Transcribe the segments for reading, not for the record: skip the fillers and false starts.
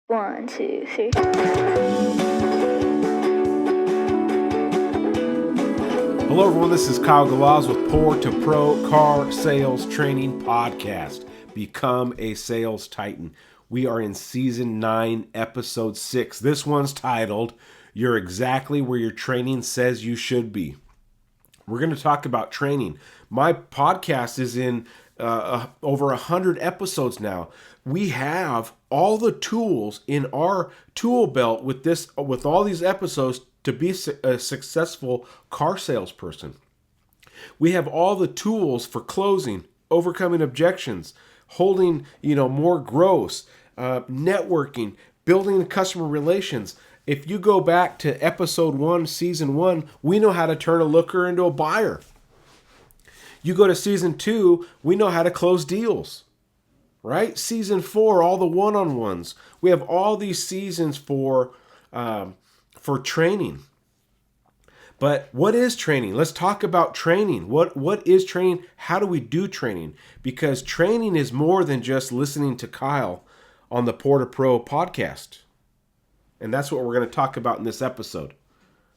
1, 2, 3. Hello, everyone. This is Kyle Galaz with Poor2Pro Car Sales Training Podcast. Become a Sales Titan. We are in Season 9, Episode 6. This one's titled, You're Exactly Where Your Training Says You Should Be. We're going to talk about training. My podcast is in over 100 episodes now. We have all the tools in our tool belt with all these episodes to be a successful car salesperson. We have all the tools for closing, overcoming objections, holding more gross, networking, building customer relations. If you go back to episode 1, season 1, we know how to turn a looker into a buyer. You go to season 2, we know how to close deals, right? Season 4, all the one-on-ones. We have all these seasons for training. But what is training? Let's talk about training. What is training? How do we do training? Because training is more than just listening to Kyle on the Poor2Pro podcast. And that's what we're going to talk about in this episode.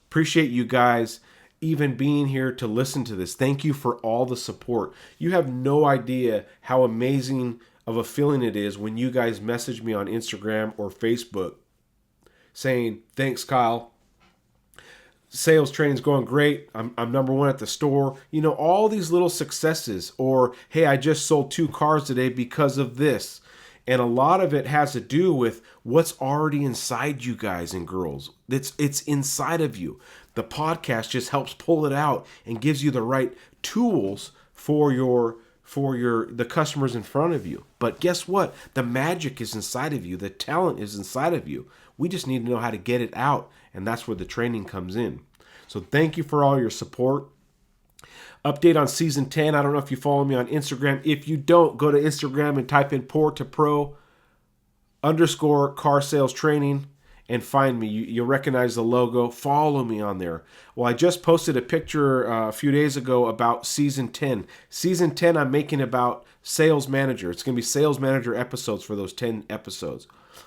Appreciate you guys even being here to listen to this. Thank you for all the support. You have no idea how amazing of a feeling it is when you guys message me on Instagram or Facebook saying, thanks, Kyle. Sales training's going great. I'm number one at the store. All these little successes. Or, hey, I just sold 2 cars today because of this. And a lot of it has to do with what's already inside you guys and girls. It's inside of you. The podcast just helps pull it out and gives you the right tools for the customers in front of you. But guess what? The magic is inside of you. The talent is inside of you. We just need to know how to get it out, and that's where the training comes in. So thank you for all your support. Update on Season 10. I don't know if you follow me on Instagram. If you don't, go to Instagram and type in Poor2Pro _ car sales training and find me. You'll recognize the logo. Follow me on there. Well, I just posted a picture a few days ago about Season 10. Season 10, I'm making about sales manager. It's going to be sales manager episodes for those 10 episodes.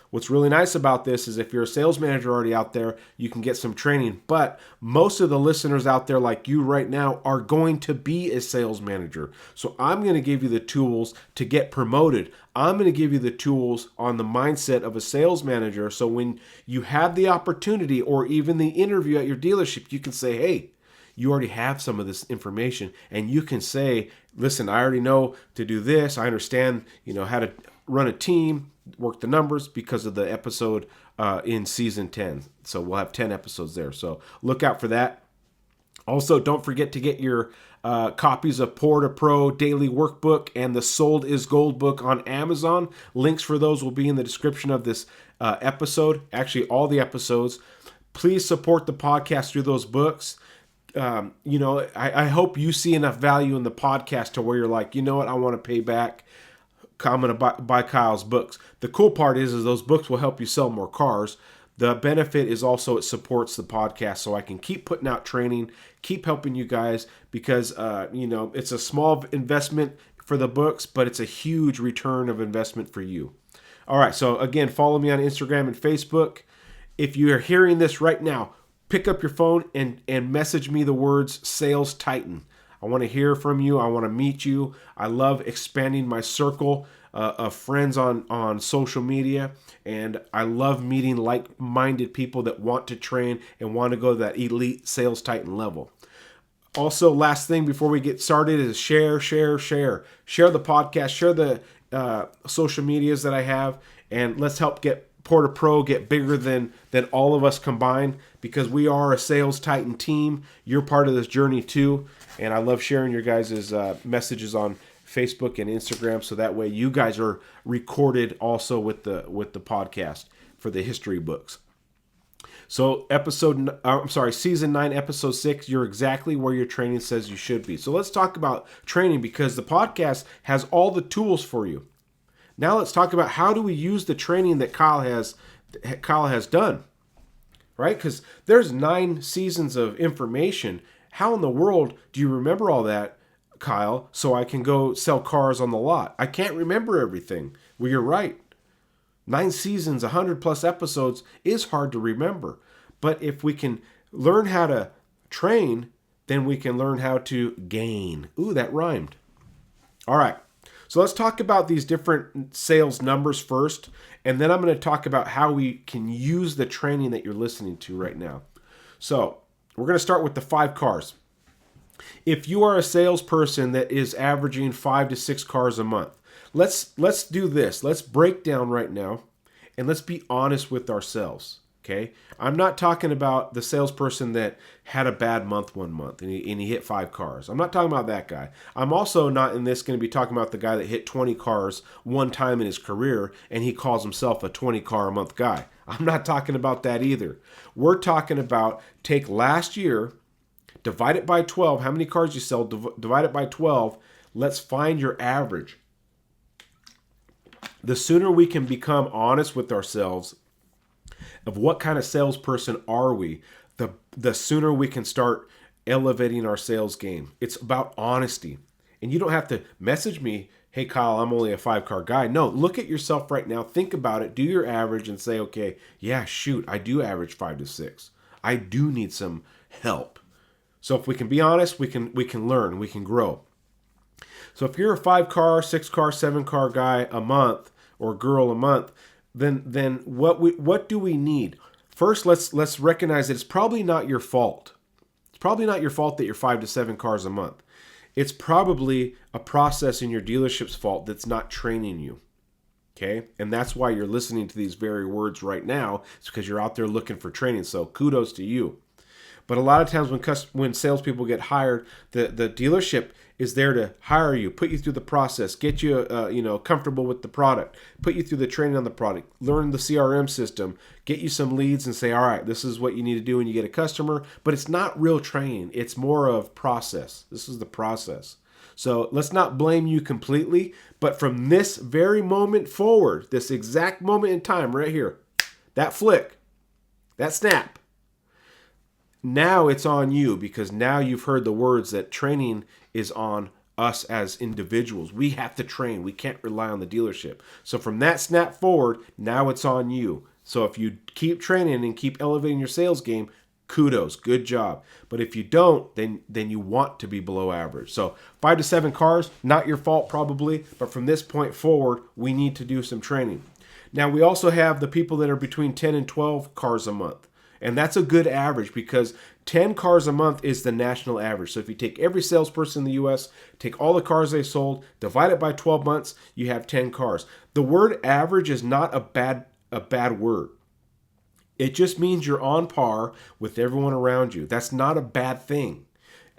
What's really nice about this is if you're a sales manager already out there, you can get some training. But most of the listeners out there like you right now are going to be a sales manager. So I'm going to give you the tools to get promoted. I'm going to give you the tools on the mindset of a sales manager. So when you have the opportunity or even the interview at your dealership, you can say, hey, you already have some of this information. And you can say, listen, I already know to do this. I understand, how to run a team, work the numbers because of the episode in Season 10. So we'll have 10 episodes there. So look out for that. Also, don't forget to get your copies of Poor2Pro Daily Workbook and the Sold is Gold book on Amazon. Links for those will be in the description of this episode. Actually, all the episodes. Please support the podcast through those books. I hope you see enough value in the podcast to where you're like, you know what, I want to pay back. I'm going to buy Kyle's books. The cool part is those books will help you sell more cars. The benefit is also it supports the podcast so I can keep putting out training, keep helping you guys because, it's a small investment for the books, but it's a huge return of investment for you. All right. So again, follow me on Instagram and Facebook. If you are hearing this right now, pick up your phone and message me the words Sales Titan. I want to hear from you. I want to meet you. I love expanding my circle of friends on social media. And I love meeting like-minded people that want to train and want to go to that elite sales titan level. Also, last thing before we get started is share. Share the podcast, share the social medias that I have, and let's help get Poor2Pro get bigger than all of us combined because we are a sales titan team. You're part of this journey too. And I love sharing your guys' messages on Facebook and Instagram so that way you guys are recorded also with the podcast for the history books. So Season 9, Episode 6, you're exactly where your training says you should be. So let's talk about training because the podcast has all the tools for you. Now let's talk about how do we use the training that Kyle has done, right? Because there's 9 seasons of information. How in the world do you remember all that, Kyle, so I can go sell cars on the lot? I can't remember everything. Well, you're right. 9 seasons, 100 plus episodes is hard to remember. But if we can learn how to train, then we can learn how to gain. Ooh, that rhymed. All right. So let's talk about these different sales numbers first, and then I'm going to talk about how we can use the training that you're listening to right now. So we're going to start with the 5 cars. If you are a salesperson that is averaging 5 to 6 cars a month, let's do this. Let's break down right now, and let's be honest with ourselves. Okay, I'm not talking about the salesperson that had a bad month one month and he hit 5 cars. I'm not talking about that guy. I'm also not in this going to be talking about the guy that hit 20 cars one time in his career and he calls himself a 20 car a month guy. I'm not talking about that either. We're talking about take last year, divide it by 12. How many cars you sell? Divide it by 12. Let's find your average. The sooner we can become honest with ourselves of what kind of salesperson are we, the sooner we can start elevating our sales game. It's about honesty. And you don't have to message me, hey, Kyle, I'm only a 5-car guy. No, look at yourself right now. Think about it. Do your average and say, okay, yeah, shoot, I do average 5 to 6. I do need some help. So if we can be honest, we can learn, we can grow. So if you're a 5-car, 6-car, 7-car guy a month or girl a month, then what do we need? First, let's recognize that it's probably not your fault. It's probably not your fault that you're 5 to 7 cars a month. It's probably a process in your dealership's fault that's not training you. Okay? And that's why you're listening to these very words right now. It's because you're out there looking for training. So kudos to you. But a lot of times when salespeople get hired, the dealership is there to hire you, put you through the process, get you comfortable with the product, put you through the training on the product, learn the CRM system, get you some leads and say, all right, this is what you need to do when you get a customer. But it's not real training. It's more of process. This is the process. So let's not blame you completely. But from this very moment forward, this exact moment in time right here, that flick, that snap, now it's on you, because now you've heard the words that training is on us as individuals. We have to train. We can't rely on the dealership. So from that snap forward, now it's on you. So if you keep training and keep elevating your sales game, kudos, good job. But if you don't, then you want to be below average. So 5 to 7 cars, not your fault probably, but from this point forward, we need to do some training. Now we also have the people that are between 10 and 12 cars a month. And that's a good average, because 10 cars a month is the national average. So if you take every salesperson in the U.S., take all the cars they sold, divide it by 12 months, you have 10 cars. The word average is not a bad word. It just means you're on par with everyone around you. That's not a bad thing.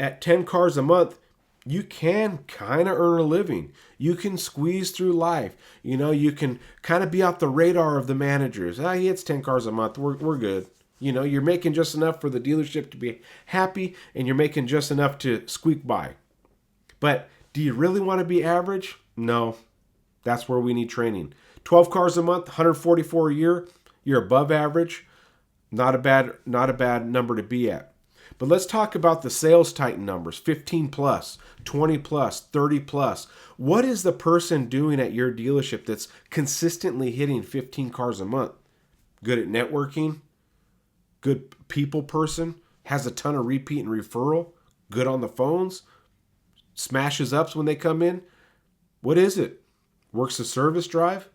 At 10 cars a month, you can kind of earn a living. You can squeeze through life. You can kind of be off the radar of the managers. He hits 10 cars a month. We're good. You're making just enough for the dealership to be happy, and you're making just enough to squeak by. But do you really want to be average? No. That's where we need training. 12 cars a month, 144 a year. You're above average. Not a bad number to be at. But let's talk about the sales titan numbers, 15 plus, 20 plus, 30 plus. What is the person doing at your dealership that's consistently hitting 15 cars a month? Good at networking? Good people person, has a ton of repeat and referral, good on the phones, smashes ups when they come in. What is it? Works the service drive?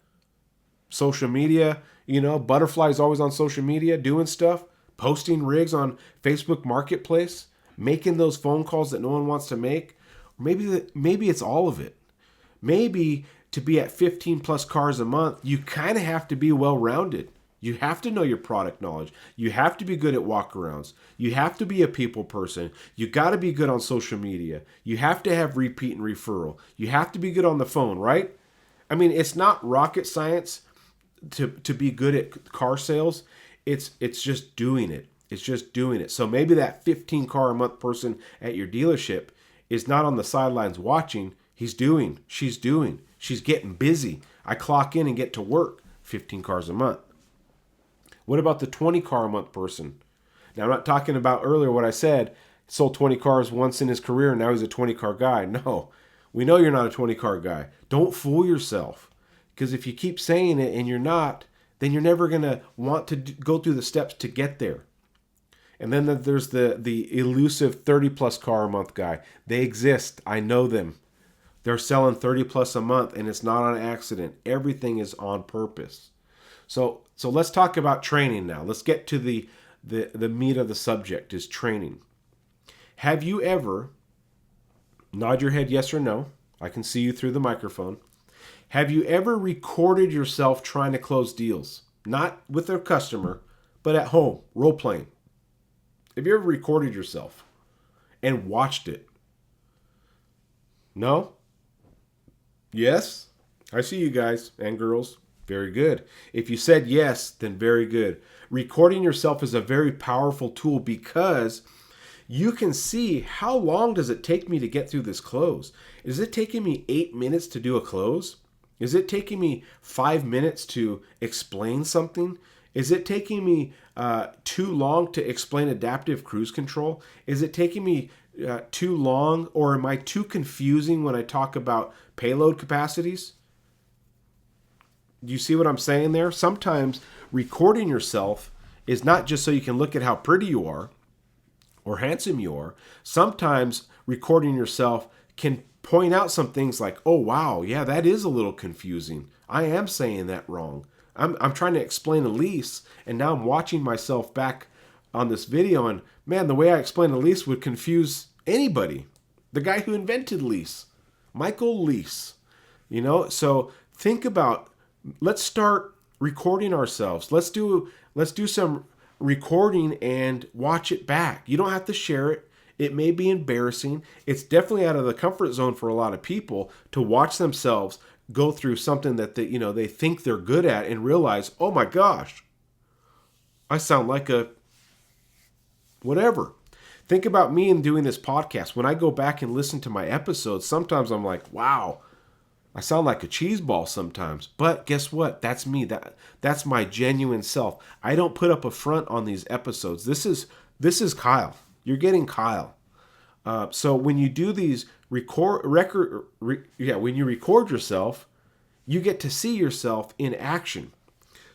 Social media, Butterfly's always on social media doing stuff, posting rigs on Facebook Marketplace, making those phone calls that no one wants to make. Maybe it's all of it. Maybe to be at 15 plus cars a month, you kind of have to be well-rounded. You have to know your product knowledge. You have to be good at walkarounds. You have to be a people person. You got to be good on social media. You have to have repeat and referral. You have to be good on the phone, right? I mean, it's not rocket science to be good at car sales. It's just doing it. It's just doing it. So maybe that 15 car a month person at your dealership is not on the sidelines watching. She's doing. She's getting busy. I clock in and get to work. 15 cars a month. What about the 20 car a month person? Now, I'm not talking about earlier what I said, sold 20 cars once in his career and now he's a 20 car guy. No, we know you're not a 20 car guy. Don't fool yourself. Because if you keep saying it and you're not, then you're never going to want to go through the steps to get there. And then there's the elusive 30 plus car a month guy. They exist. I know them. They're selling 30 plus a month, and it's not on accident. Everything is on purpose. So let's talk about training now. Let's get to the meat of the subject, is training. Have you ever, nod your head yes or no, I can see you through the microphone. Have you ever recorded yourself trying to close deals? Not with a customer, but at home, role playing. Have you ever recorded yourself and watched it? No? Yes? I see you guys and girls. Very good. If you said yes, then very good. Recording yourself is a very powerful tool because you can see how long does it take me to get through this close. Is it taking me 8 minutes to do a close? Is it taking me 5 minutes to explain something? Is it taking me too long to explain adaptive cruise control? Is it taking me too long, or am I too confusing when I talk about payload capacities? Do you see what I'm saying there? Sometimes recording yourself is not just so you can look at how pretty you are or handsome you are. Sometimes recording yourself can point out some things like, oh, wow, yeah, that is a little confusing. I am saying that wrong. I'm trying to explain a lease, and now I'm watching myself back on this video, and man, the way I explain a lease would confuse anybody. The guy who invented lease, Michael Lease. So think about, let's start recording ourselves. Let's do some recording and watch it back. You don't have to share it. It may be embarrassing. It's definitely out of the comfort zone for a lot of people to watch themselves go through something that they think they're good at and realize, oh my gosh, I sound like a whatever. Think about me in doing this podcast. When I go back and listen to my episodes, sometimes I'm like, wow, I sound like a cheese ball sometimes. But guess what? That's me. That's my genuine self. I don't put up a front on these episodes. This is Kyle. You're getting Kyle. So when you do these when you record yourself, you get to see yourself in action.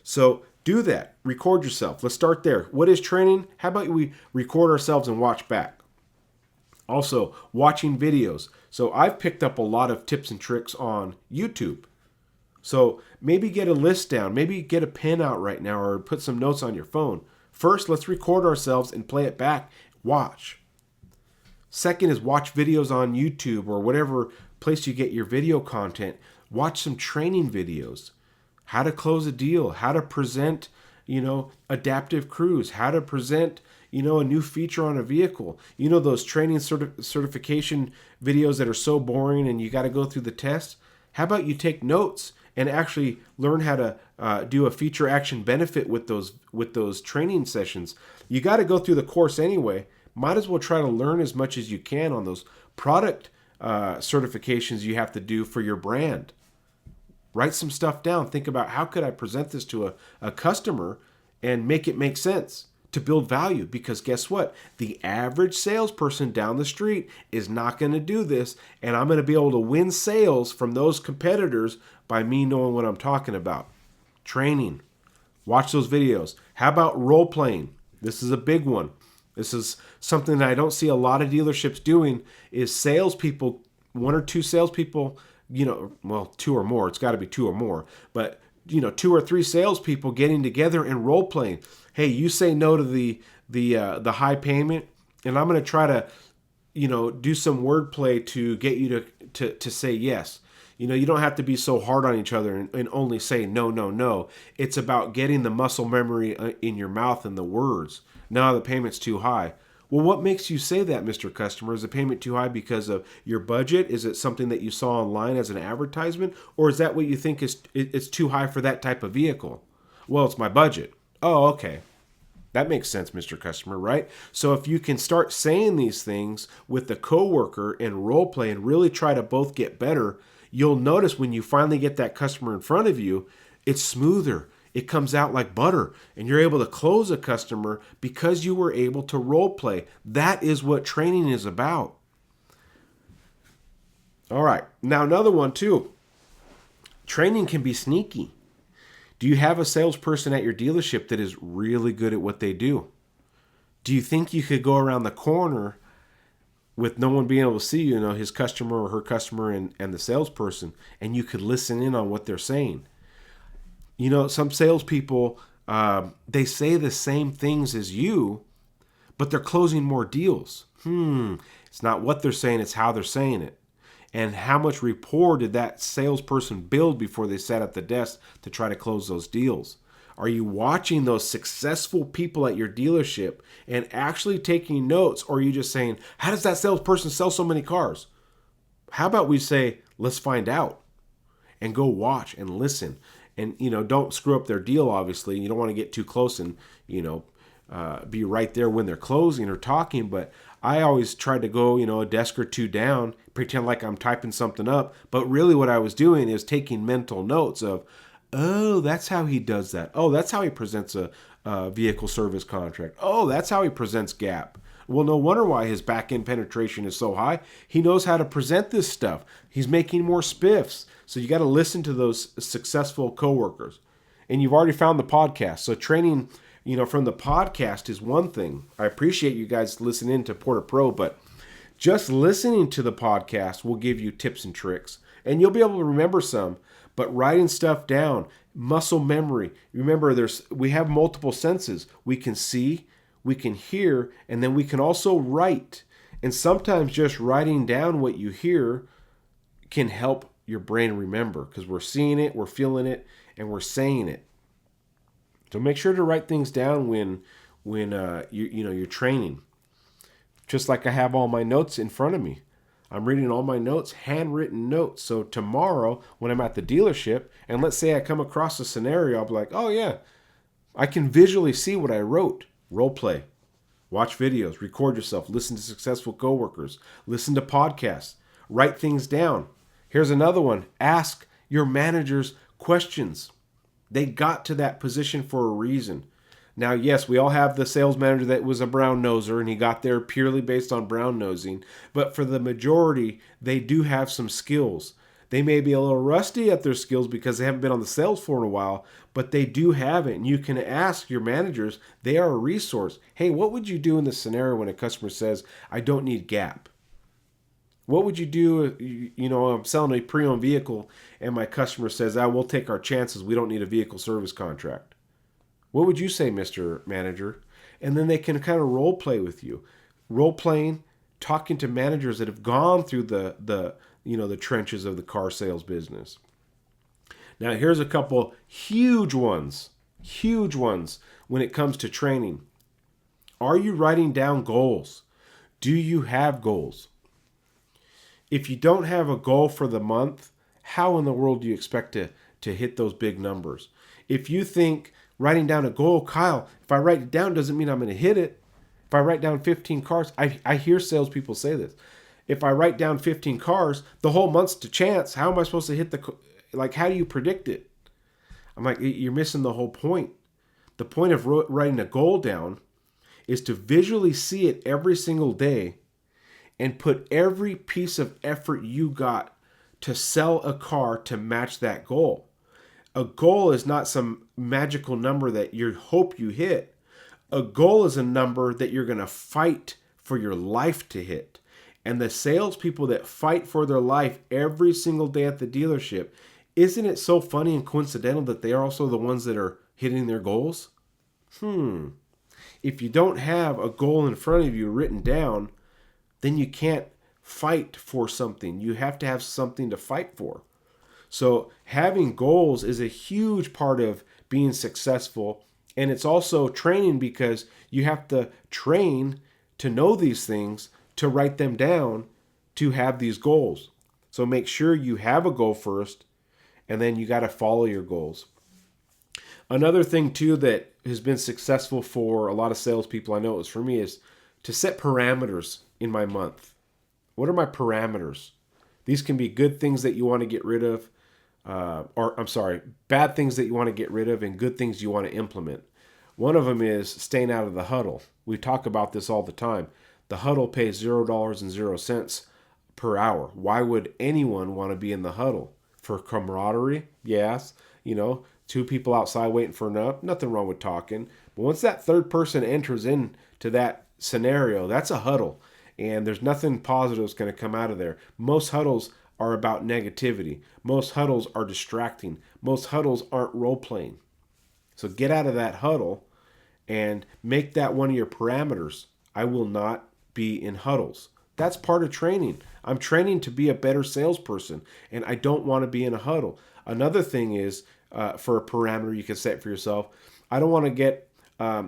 So do that. Record yourself. Let's start there. What is training? How about we record ourselves and watch back? Also, watching videos. So I've picked up a lot of tips and tricks on YouTube. So maybe get a list down. Maybe get a pen out right now or put some notes on your phone. First, let's record ourselves and play it back. Watch. Second is watch videos on YouTube or whatever place you get your video content. Watch some training videos. How to close a deal, how to present, adaptive cruise, how to present, a new feature on a vehicle. Those training certification videos that are so boring and you got to go through the test. How about you take notes and actually learn how to do a feature action benefit with those training sessions? You got to go through the course anyway. Might as well try to learn as much as you can on those product certifications you have to do for your brand. Write some stuff down. Think about, how could I present this to a customer and make it make sense to build value? Because guess what? The average salesperson down the street is not going to do this, and I'm going to be able to win sales from those competitors by me knowing what I'm talking about. Training. Watch those videos. How about role playing? This is a big one. This is something that I don't see a lot of dealerships doing, is salespeople, one or two salespeople, two or more. It's got to be two or more. But, 2 or 3 salespeople getting together and role playing. Hey, you say no to the high payment, and I'm going to try to, do some wordplay to get you to say yes. You don't have to be so hard on each other and only say no, no, no. It's about getting the muscle memory in your mouth and the words. No, the payment's too high. Well, what makes you say that, Mr. Customer? Is the payment too high because of your budget? Is it something that you saw online as an advertisement? Or is that what you think it's too high for that type of vehicle? Well, it's my budget. Oh, okay. That makes sense, Mr. Customer, right? So if you can start saying these things with the coworker and role play and really try to both get better, you'll notice when you finally get that customer in front of you, it's smoother. It comes out like butter, and you're able to close a customer because you were able to role play. That is what training is about. All right. Now, another one too. Training can be sneaky. Do you have a salesperson at your dealership that is really good at what they do? Do you think you could go around the corner with no one being able to see, his customer or her customer and the salesperson, and you could listen in on what they're saying? Some salespeople, they say the same things as you, but they're closing more deals. It's not what they're saying, it's how they're saying it. And how much rapport did that salesperson build before they sat at the desk to try to close those deals? Are you watching those successful people at your dealership and actually taking notes, or are you just saying, how does that salesperson sell so many cars? How about we say, let's find out and go watch and listen. And, don't screw up their deal, obviously. You don't want to get too close and, be right there when they're closing or talking. But I always tried to go, a desk or two down, pretend like I'm typing something up. But really what I was doing is taking mental notes of, oh, that's how he does that. Oh, that's how he presents a vehicle service contract. Oh, that's how he presents GAP. Well, no wonder why his back-end penetration is so high. He knows how to present this stuff. He's making more spiffs. So you got to listen to those successful coworkers. And you've already found the podcast. So training, from the podcast is one thing. I appreciate you guys listening to Poor2Pro, but just listening to the podcast will give you tips and tricks. And you'll be able to remember some. But writing stuff down, muscle memory. Remember, we have multiple senses. We can see, we can hear, and then we can also write. And sometimes just writing down what you hear can help your brain remember, because we're seeing it, we're feeling it, and we're saying it. So make sure to write things down when you're training. Just like I have all my notes in front of me. I'm reading all my notes, handwritten notes. So tomorrow, when I'm at the dealership, and let's say I come across a scenario, I'll be like, oh yeah, I can visually see what I wrote. Role play, watch videos, record yourself, listen to successful coworkers, listen to podcasts, write things down. Here's another one. Ask your managers questions. They got to that position for a reason. Now, yes, we all have the sales manager that was a brown noser, and he got there purely based on brown nosing. But for the majority, they do have some skills. They may be a little rusty at their skills because they haven't been on the sales floor in a while, but they do have it. And you can ask your managers. They are a resource. Hey, what would you do in this scenario when a customer says, I don't need GAP? What would you do, I'm selling a pre-owned vehicle and my customer says, we'll take our chances. We don't need a vehicle service contract. What would you say, Mr. Manager? And then they can kind of role play with you. Role playing, talking to managers that have gone through the trenches of the car sales business. Now, here's a couple huge ones when it comes to training. Are you writing down goals? Do you have goals? If you don't have a goal for the month, how in the world do you expect to hit those big numbers? If you think writing down a goal, Kyle, if I write it down doesn't mean I'm going to hit it. If I write down 15 cars, I hear salespeople say this. If I write down 15 cars, the whole month's to chance. How am I supposed to hit how do you predict it? I'm like, you're missing the whole point. The point of writing a goal down is to visually see it every single day and put every piece of effort you got to sell a car to match that goal. A goal is not some magical number that you hope you hit. A goal is a number that you're going to fight for your life to hit. And the salespeople that fight for their life every single day at the dealership, isn't it so funny and coincidental that they are also the ones that are hitting their goals? If you don't have a goal in front of you written down, then you can't fight for something. You have to have something to fight for. So having goals is a huge part of being successful. And it's also training, because you have to train to know these things, to write them down, to have these goals. So make sure you have a goal first, and then you got to follow your goals. Another thing too that has been successful for a lot of salespeople, I know it was for me, is to set parameters in my month. What are my parameters? These can be good things that you want to get rid of, bad things that you want to get rid of, and good things you want to implement. One of them is staying out of the huddle. We talk about this all the time. The huddle pays $0.00 per hour. Why would anyone want to be in the huddle? for camaraderie, yes. Two people outside waiting for nothing wrong with talking. But once that third person enters into that scenario, that's a huddle. And there's nothing positive that's going to come out of there. Most huddles are about negativity. Most huddles are distracting. Most huddles aren't role playing. So get out of that huddle and make that one of your parameters. I will not be in huddles. That's part of training. I'm training to be a better salesperson, and I don't want to be in a huddle. Another thing is, for a parameter you can set for yourself, I don't want to get I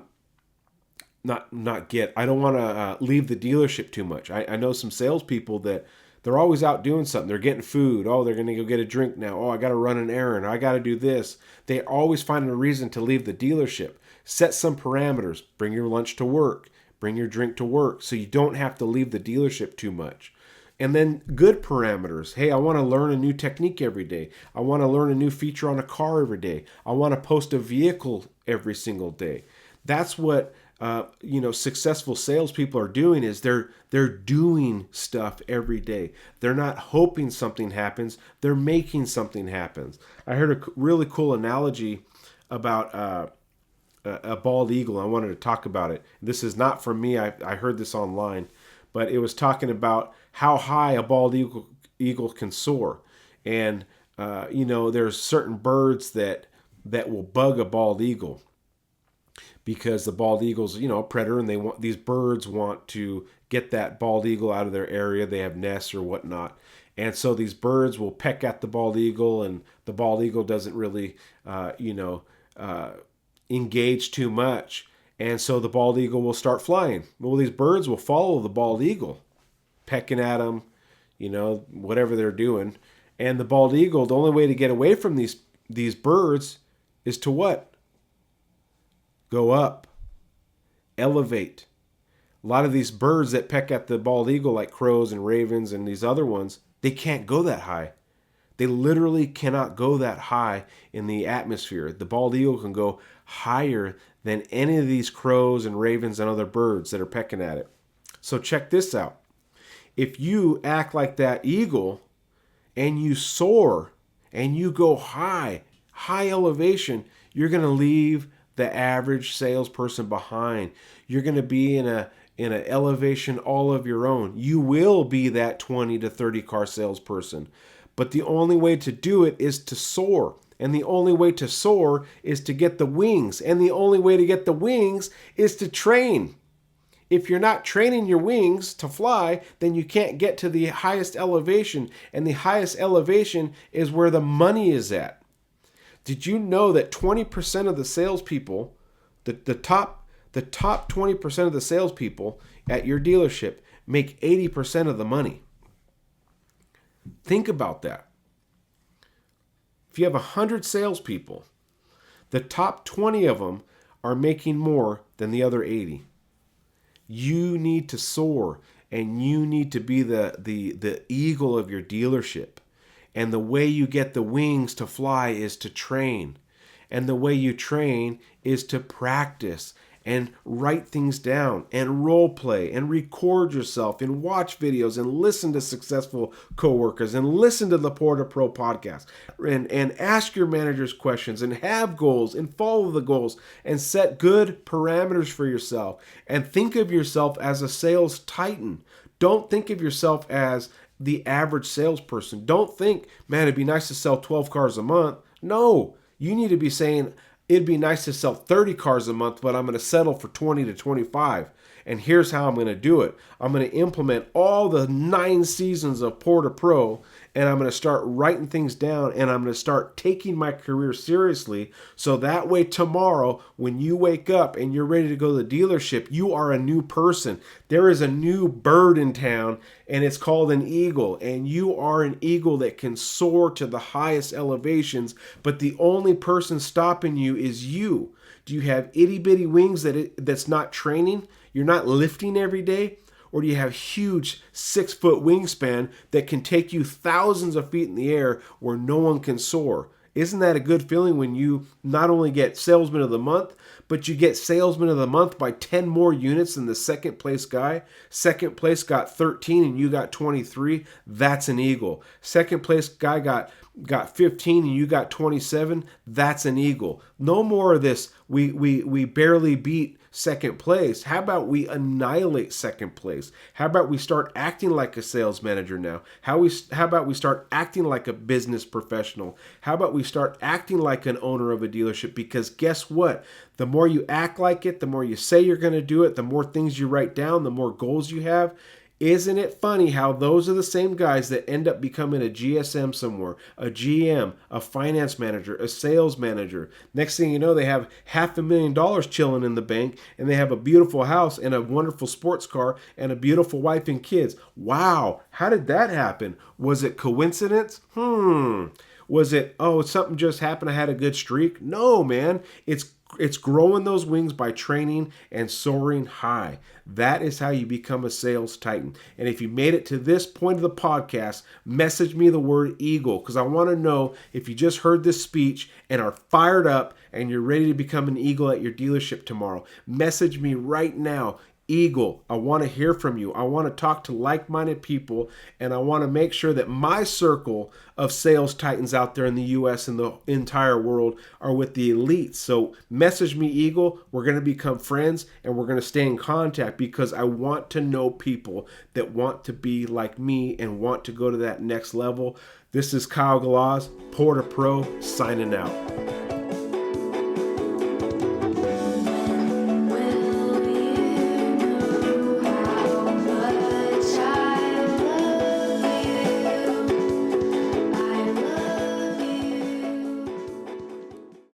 don't want to leave the dealership too much. I know some salespeople that they're always out doing something. They're getting food. Oh, they're going to go get a drink now. Oh, I got to run an errand. I got to do this. They always find a reason to leave the dealership. Set some parameters. Bring your lunch to work. Bring your drink to work so you don't have to leave the dealership too much. And then good parameters. Hey, I want to learn a new technique every day. I want to learn a new feature on a car every day. I want to post a vehicle every single day. That's what successful salespeople are doing. Is they're doing stuff every day. They're not hoping something happens. They're making something happen. I heard a really cool analogy about a bald eagle. I wanted to talk about it. This is not from me. I heard this online, but it was talking about how high a bald eagle can soar. And there's certain birds that will bug a bald eagle, because the bald eagle's a predator, and these birds want to get that bald eagle out of their area. They have nests or whatnot. And so these birds will peck at the bald eagle, and the bald eagle doesn't really engage too much. And so the bald eagle will start flying. Well, these birds will follow the bald eagle, pecking at them, whatever they're doing. And the bald eagle, the only way to get away from these birds is to what? Go up, elevate. A lot of these birds that peck at the bald eagle, like crows and ravens and these other ones, they can't go that high. They literally cannot go that high in the atmosphere. The bald eagle can go higher than any of these crows and ravens and other birds that are pecking at it. So check this out. If you act like that eagle and you soar and you go high elevation, you're going to leave the average salesperson behind. You're going to be in an elevation all of your own. You will be that 20 to 30 car salesperson. But the only way to do it is to soar. And the only way to soar is to get the wings. And the only way to get the wings is to train. If you're not training your wings to fly, then you can't get to the highest elevation. And the highest elevation is where the money is at. Did you know that 20% of the salespeople, the top 20% of the salespeople at your dealership make 80% of the money? Think about that. If you have 100 salespeople, the top 20 of them are making more than the other 80. You need to soar, and you need to be the eagle of your dealership. And the way you get the wings to fly is to train. And the way you train is to practice and write things down and role play and record yourself and watch videos and listen to successful coworkers and listen to the Poor2Pro podcast and ask your managers questions and have goals and follow the goals and set good parameters for yourself and think of yourself as a sales titan. Don't think of yourself as the average salesperson. Don't think, man, it'd be nice to sell 12 cars a month. No, you need to be saying, it'd be nice to sell 30 cars a month, but I'm going to settle for 20 to 25. And here's how I'm going to do it. I'm going to implement all the 9 seasons of Poor2Pro, and I'm going to start writing things down, and I'm going to start taking my career seriously. So that way tomorrow, when you wake up and you're ready to go to the dealership, you are a new person. There is a new bird in town, and it's called an eagle. And you are an eagle that can soar to the highest elevations, but the only person stopping you is you. Do you have itty-bitty wings that's not training? You're not lifting every day? Or do you have huge 6-foot wingspan that can take you thousands of feet in the air where no one can soar? Isn't that a good feeling when you not only get Salesman of the Month, but you get Salesman of the Month by 10 more units than the second place guy? Second place got 13 and you got 23. That's an eagle. Second place guy got got 15 and you got 27, that's an eagle. No more of this, we barely beat second place. How about we annihilate second place? How about we start acting like a sales manager now? How about we start acting like a business professional? How about we start acting like an owner of a dealership? Because guess what? The more you act like it, the more you say you're going to do it, the more things you write down, the more goals you have. Isn't it funny how those are the same guys that end up becoming a GSM somewhere, a GM, a finance manager, a sales manager? Next thing you know, they have $500,000 chilling in the bank, and they have a beautiful house and a wonderful sports car and a beautiful wife and kids. Wow, how did that happen? Was it coincidence? Was it, oh, something just happened, I had a good streak? No, man. It's growing those wings by training and soaring high. That is how you become a sales titan. And if you made it to this point of the podcast, message me the word eagle, because I want to know if you just heard this speech and are fired up and you're ready to become an eagle at your dealership tomorrow. Message me right now. Eagle, I want to hear from you. I want to talk to like-minded people, and I want to make sure that my circle of sales titans out there in the US and the entire world are with the elites. So message me, Eagle. We're going to become friends, and we're going to stay in contact, because I want to know people that want to be like me and want to go to that next level. This is Kyle Galaz, Poor2Pro, signing out.